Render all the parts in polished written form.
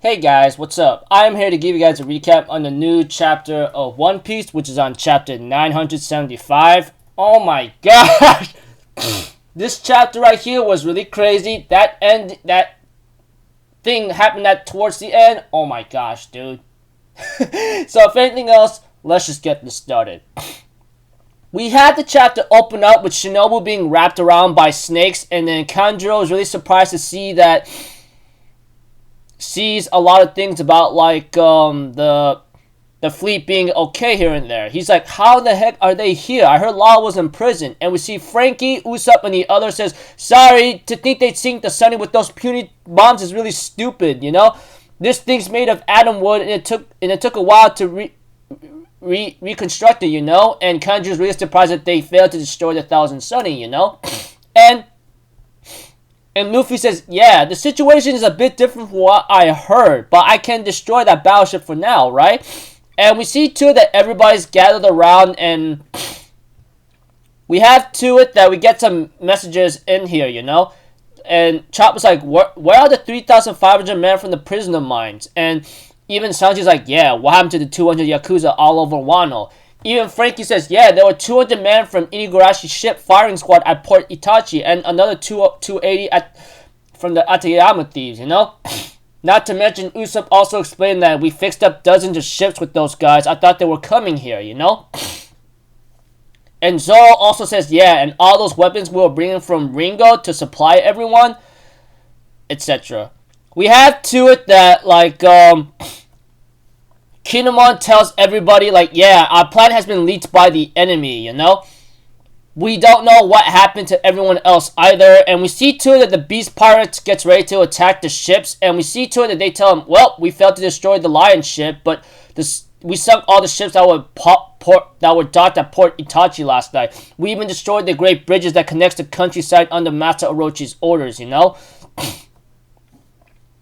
Hey guys, what's up? I am here to give you guys a recap on the new chapter of One Piece, which is on chapter 975. Oh my gosh! This chapter right here was really crazy. That thing happened towards the end. Oh my gosh, dude. So if anything else, let's just get this started. We had the chapter open up with Shinobu being wrapped around by snakes, and then Kanjuro was really surprised to see that sees a lot of things about like the fleet being okay here and there. He's like, how the heck are they here? I heard Law was in prison. And we see Frankie, Usopp, and the other says, sorry, to think they'd sink the Sunny with those puny bombs is really stupid, you know? This thing's made of atom wood, and it took a while to reconstruct it, you know? And Kanjuro's really surprised that they failed to destroy the Thousand Sunny, you know? And Luffy says, yeah, the situation is a bit different from what I heard, but I can destroy that battleship for now, right? And we see too that everybody's gathered around, and we have to it that we get some messages in here, you know? And Chop was like, where are the 3,500 men from the prisoner mines? And even Sanji's like, yeah, what happened to the 200 Yakuza all over Wano? Even Frankie says, yeah, there were 200 men from Inugurashi's ship firing squad at Port Itachi and another 280 from the Atayama thieves, you know? Not to mention, Usopp also explained that we fixed up dozens of ships with those guys. I thought they were coming here, you know? And Zoro also says, yeah, and all those weapons we were bringing from Ringo to supply everyone, etc. We have to it that, like, Kinemon tells everybody, like, yeah, our plan has been leaked by the enemy, you know? We don't know what happened to everyone else either, and we see to it that the Beast Pirates gets ready to attack the ships, and we see to it that they tell them, well, we failed to destroy the Lion ship, but we sunk all the ships that were docked at Port Itachi last night. We even destroyed the great bridges that connects the countryside under Master Orochi's orders, you know?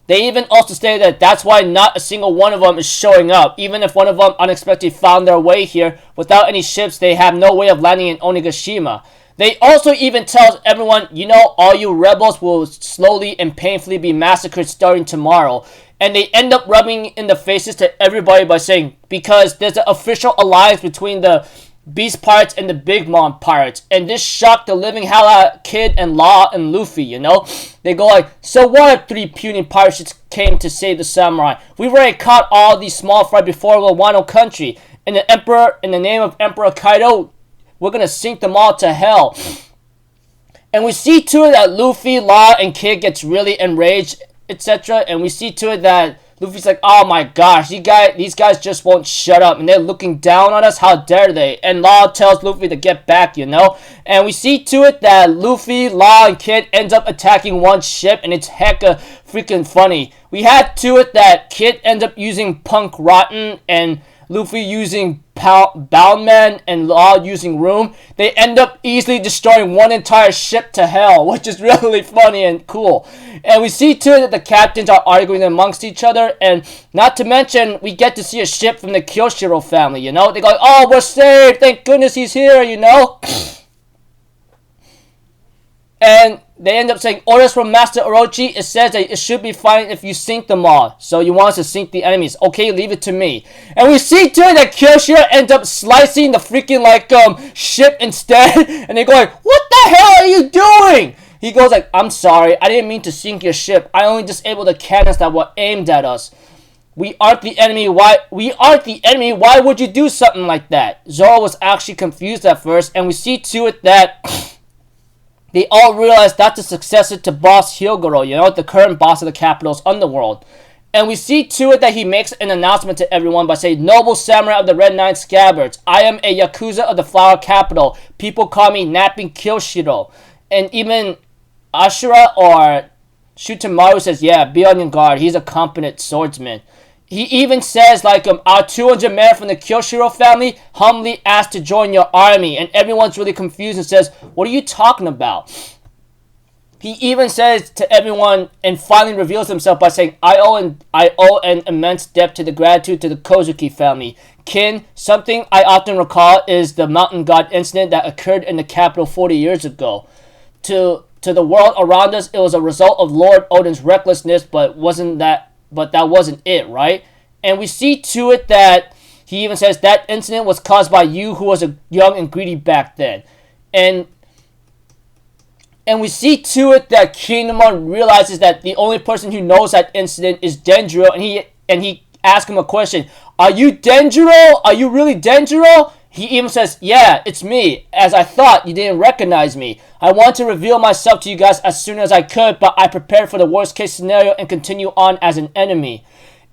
They even also stated that that's why not a single one of them is showing up. Even if one of them unexpectedly found their way here, without any ships, they have no way of landing in Onigashima. They also even tell everyone, you know, all you rebels will slowly and painfully be massacred starting tomorrow. And they end up rubbing in the faces to everybody by saying, because there's an official alliance between the Beast Pirates and the Big Mom Pirates, and this shocked the living hell out of Kid and Law and Luffy, you know? They go like, so what if 3 puny pirates came to save the samurai? We've already caught all these small fry before Wano country, and in the name of Emperor Kaido, we're gonna sink them all to hell. And we see to it that Luffy, Law, and Kid gets really enraged, etc. And we see to it that Luffy's like, oh my gosh, these guys just won't shut up, and they're looking down on us, how dare they? And Law tells Luffy to get back, you know? And we see to it that Luffy, Law, and Kid ends up attacking one ship, and it's hecka freaking funny. We had to it that Kid ends up using Punk Rotten, and Luffy using Boundman, and Law using Room. They end up easily destroying one entire ship to hell, which is really funny and cool. And we see too that the captains are arguing amongst each other, and not to mention, we get to see a ship from the Kyoshiro family, you know? They go, oh, we're saved, thank goodness he's here, you know? And they end up saying, orders from Master Orochi, it says that it should be fine if you sink them all. So you want us to sink the enemies. Okay, leave it to me. And we see too that Kyoshiro ends up slicing the freaking, like, ship instead. And they go like, what the hell are you doing? He goes like, I'm sorry, I didn't mean to sink your ship. I only disabled the cannons that were aimed at us. We aren't the enemy. Why would you do something like that? Zoro was actually confused at first. And we see to it that they all realize that's the successor to Boss Hyogoro, you know, the current boss of the capital's underworld. And we see to it that he makes an announcement to everyone by saying, noble samurai of the Red Nine Scabbards, I am a Yakuza of the Flower Capital. People call me Napping Kyoshiro. And even Ashura or Shutamaru says, yeah, be on your guard. He's a competent swordsman. He even says, like, our 200 men from the Kyoshiro family humbly asked to join your army. And everyone's really confused and says, what are you talking about? He even says to everyone and finally reveals himself by saying, I owe an immense debt to the gratitude to the Kozuki family. Kin, something I often recall is the mountain god incident that occurred in the capital 40 years ago. To the world around us, it was a result of Lord Odin's recklessness, but wasn't that but that wasn't it, right? And we see to it that he even says that incident was caused by you, who was a young and greedy back then. And we see to it that Kinemon realizes that the only person who knows that incident is Denjiro, and he asks him a question. Are you Denjiro? Are you really Denjiro? He even says, yeah, it's me. As I thought, you didn't recognize me. I want to reveal myself to you guys as soon as I could, but I prepared for the worst case scenario and continue on as an enemy.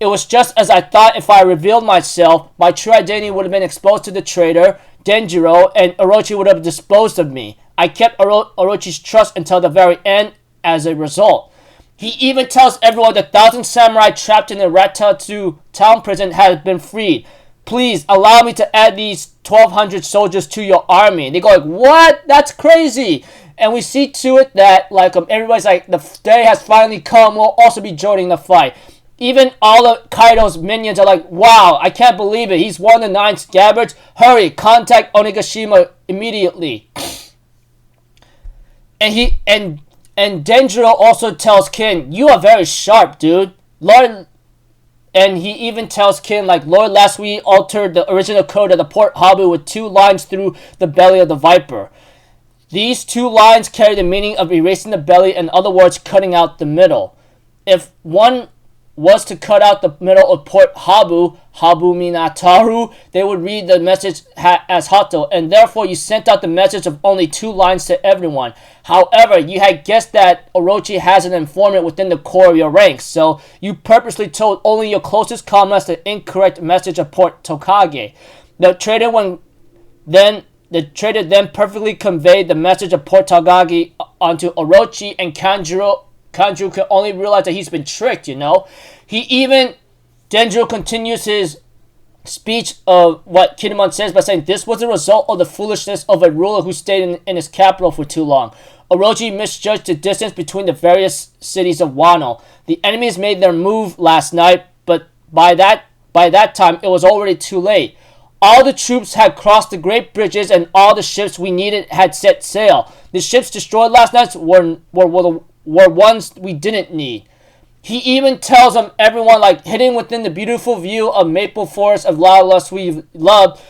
It was just as I thought. If I revealed myself, my true identity would have been exposed to the traitor, Denjiro, and Orochi would have disposed of me. I kept Orochi's trust until the very end as a result. He even tells everyone the 1,000 samurai trapped in the Ratatsu town prison had been freed. Please allow me to add these 1,200 soldiers to your army. And they go like, what? That's crazy. And we see to it that everybody's like, the day has finally come. We'll also be joining the fight. Even all of Kaido's minions are like, wow, I can't believe it. He's one of the 9 scabbards. Hurry, contact Onigashima immediately. And Denjiro also tells Kin, you are very sharp, dude. And he even tells Kin, Lord last week altered the original code of the Port Habu with 2 lines through the belly of the Viper. These 2 lines carry the meaning of erasing the belly, in other words, cutting out the middle. If one was to cut out the middle of Port Habu, Habu Minataru, they would read the message as Hato, and therefore you sent out the message of only 2 lines to everyone. However, you had guessed that Orochi has an informant within the core of your ranks, so you purposely told only your closest comrades the incorrect message of Port Tokage. The traitor then perfectly conveyed the message of Port Tokage onto Orochi, and Kanjuro can only realize that he's been tricked, Denjiro continues his speech of what Kinemon says by saying, this was the result of the foolishness of a ruler who stayed in his capital for too long. Orochi misjudged the distance between the various cities of Wano. The enemies made their move last night, but by that time it was already too late. All the troops had crossed the great bridges, and all the ships we needed had set sail. The ships destroyed last night were ones we didn't need. He even tells everyone, hidden within the beautiful view of maple forest of Lawless we loved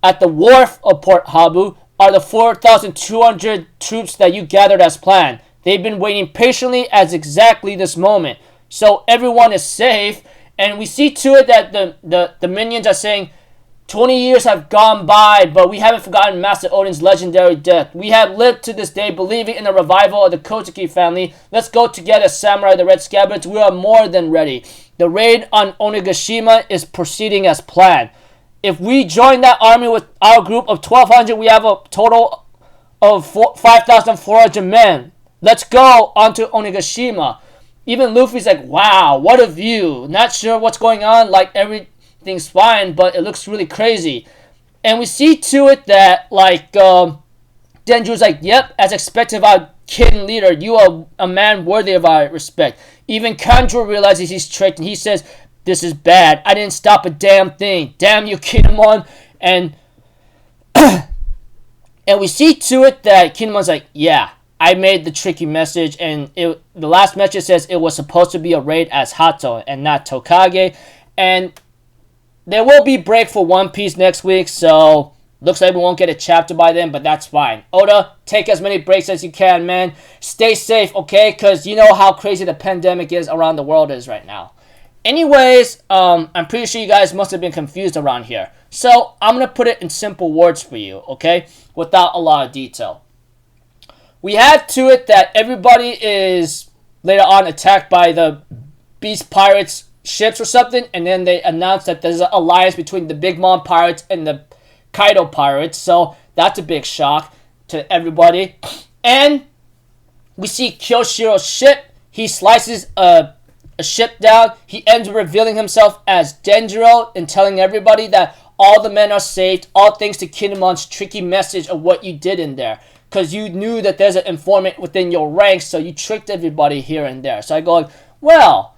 at the wharf of Port Habu are the 4,200 troops that you gathered as planned. They've been waiting patiently as exactly this moment. So everyone is safe, and we see to it that the minions are saying, 20 years have gone by, but we haven't forgotten Master Odin's legendary death. We have lived to this day believing in the revival of the Kozuki family. Let's go together, Samurai the Red Scabbards. We are more than ready. The raid on Onigashima is proceeding as planned. If we join that army with our group of 1,200, we have a total of 5,400 men. Let's go onto Onigashima. Even Luffy's like, wow, what a view. Not sure what's going on, everything's fine, but it looks really crazy. And we see to it that, Denjiro's like, yep, as expected of our kid and leader, you are a man worthy of our respect. Even Kanjuro realizes he's tricked, and he says, this is bad. I didn't stop a damn thing. Damn you, Kinemon. And we see to it that Kinemon's like, yeah, I made the tricky message, and the last message says it was supposed to be a raid as Hato and not Tokage. And there will be break for One Piece next week, so looks like we won't get a chapter by then, but that's fine. Oda, take as many breaks as you can, man. Stay safe, okay? Because you know how crazy the pandemic is around the world is right now. Anyways, I'm pretty sure you guys must have been confused around here. So, I'm going to put it in simple words for you, okay? Without a lot of detail. We have to it that everybody is later on attacked by the Beast Pirates ships or something, and then they announce that there's an alliance between the Big Mom Pirates and the Kaido Pirates, so that's a big shock to everybody. And we see Kyoshiro's ship. He slices a ship down. He ends up revealing himself as Denjiro and telling everybody that all the men are saved, all thanks to Kinemon's tricky message of what you did in there. Because you knew that there's an informant within your ranks, so you tricked everybody here and there. So I go, well,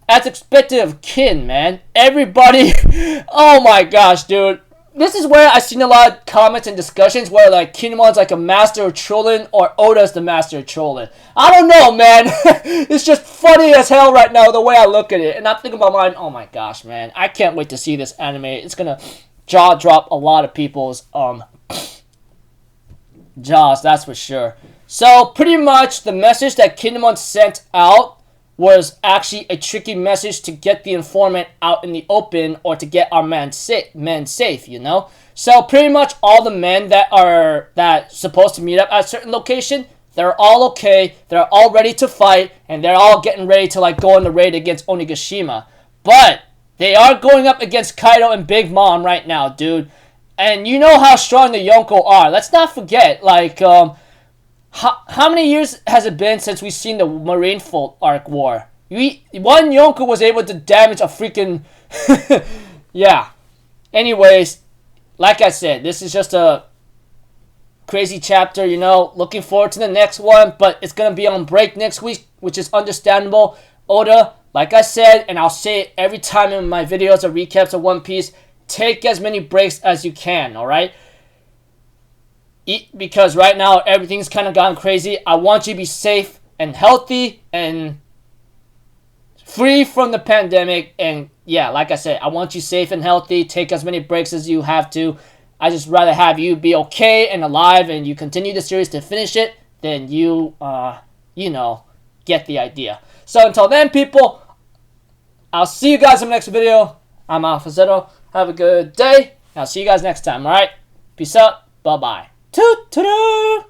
as expected of Kin, man. Everybody, oh my gosh, dude. this is where I've seen a lot of comments and discussions where like Kinemon's like a master of trolling or Oda's the master of trolling. I don't know, man. It's just funny as hell right now the way I look at it. And I'm thinking about mine, oh my gosh, man. I can't wait to see this anime. It's gonna jaw drop a lot of people's jaws, that's for sure. So pretty much the message that Kinemon sent out was actually a tricky message to get the informant out in the open or to get our men safe, you know? So pretty much all the men that supposed to meet up at a certain location, they're all okay, they're all ready to fight, and they're all getting ready to like go on the raid against Onigashima. But they are going up against Kaido and Big Mom right now, dude. And you know how strong the Yonko are. Let's not forget, like, how many years has it been since we've seen the Marineford Arc War? One Yonko was able to damage a freaking... yeah. Anyways, like I said, this is just a crazy chapter, you know. Looking forward to the next one, but it's going to be on break next week, which is understandable. Oda, like I said, and I'll say it every time in my videos or recaps of One Piece, take as many breaks as you can, alright? Because right now everything's kind of gone crazy. I want you to be safe and healthy and free from the pandemic. And yeah, like I said, I want you safe and healthy. Take as many breaks as you have to. I just rather have you be okay and alive and you continue the series to finish it than you, you know, get the idea. So until then, people, I'll see you guys in the next video. I'm Alpha Zero. Have a good day. I'll see you guys next time, alright? Peace out. Bye-bye. Toot-toot-toot!